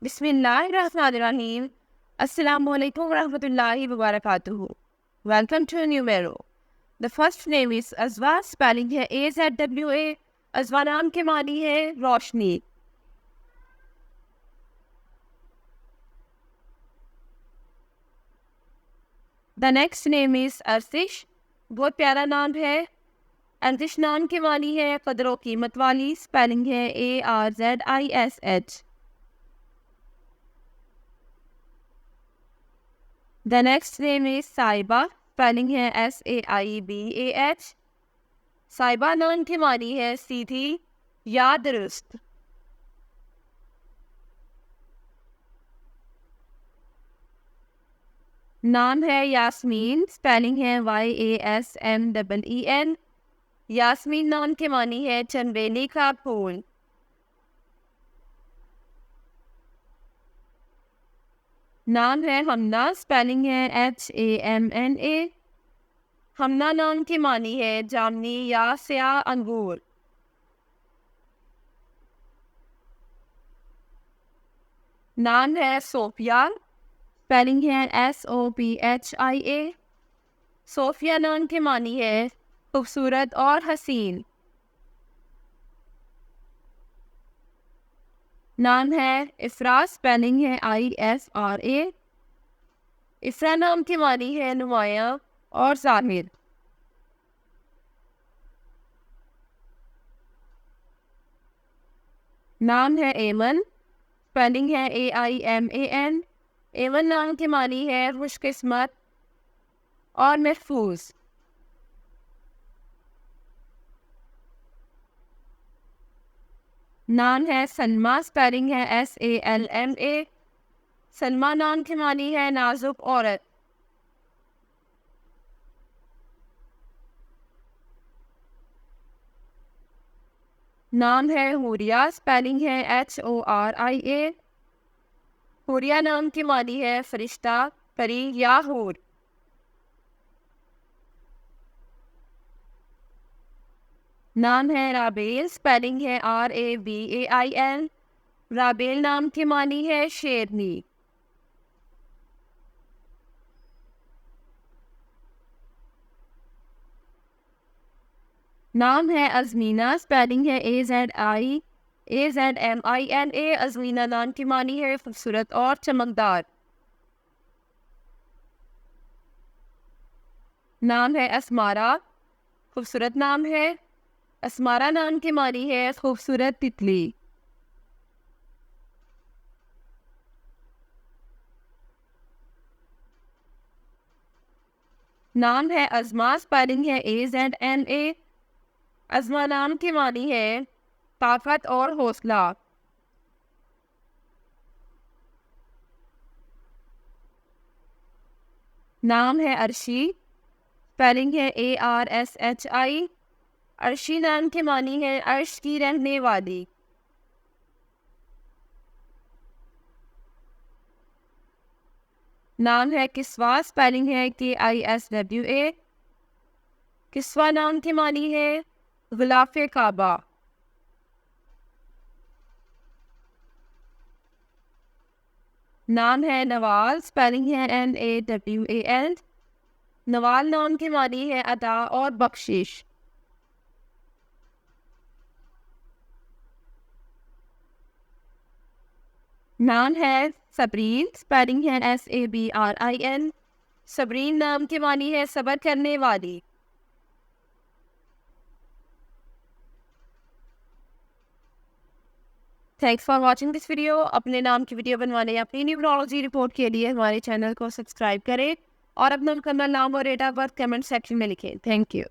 Bismillahirrahmanirrahim. Assalamu alaikum warahmatullahi wabarakatuh. Welcome to Numero. The first name is Azwa. Spelling है AZWA. अज़वा नाम के मानी है रोशनी. The next name is अर्शिश. बहुत प्यारा नाम है. अर्शिश नाम के मानी है कदर व कीमत वाली. स्पेलिंग है ARZISH. The next name is साइबा. Spelling है SAIBAH. साइबा नाम की मानी है सीधी या दुरुस्त. नाम है यास्मीन. स्पेलिंग है YASMEEN. यास्मीन नाम के मानी है चंबेली का फूल. नाम है हमना. स्पेलिंग है HAMNA. हमना नाम की मानी है जामनी या स्याह अंगूर. नाम है सोफिया. स्पेलिंग है SOPHIA. सोफिया नाम की मानी है खूबसूरत और हसीन. नाम है इफ़रा. स्पेलिंग है IFRA. इफ़रा नाम की मानी है नुमाया और ज़ाहिर. नाम है एमन. स्पेलिंग है AIMAN. एमन नाम की मानी है खुशकिस्मत और महफूज. नाम है सलमा. स्पेलिंग है SALMA. सलमा नाम की मानी है नाजुक औरत. नाम है हुरिया. स्पेलिंग है HORIA. हुरिया नाम की मानी है फरिश्ता, परी या हूर. नाम है राबेल. स्पेलिंग है RABAIL. राबेल नाम की मानी है शेरनी. नाम है अजमीना. स्पेलिंग है AZMINA. अजमीना नाम की मानी है खूबसूरत और चमकदार. नाम है असमारा. खूबसूरत नाम है. असमारा नाम की मानी है खूबसूरत तितली. नाम है अज़मा. स्पेलिंग है AZMA. अज़मा नाम की मानी है ताकत और हौसला. नाम है अर्शी. स्पेलिंग है ARSHI. अर्शी नाम की मानी है अर्श की रहने वाली. नाम है किस्वा. स्पेलिंग है KISWA. किस्वा नाम की मानी है गुलाफ़े काबा. नाम है नवाल. स्पेलिंग है NAWAL. नवाल नाम की मानी है अता और बख्शिश. नाम है सबरीन. स्पेलिंग है SABRIN. सबरीन नाम की मानी है सब्र करने वाली. Thanks for watching this video. अपने नाम की वीडियो बनवाने या अपनी न्यूमरोलॉजी रिपोर्ट के लिए हमारे चैनल को सब्सक्राइब करें और अपना मुकम्मल नाम और date of birth comment section में लिखें. Thank you.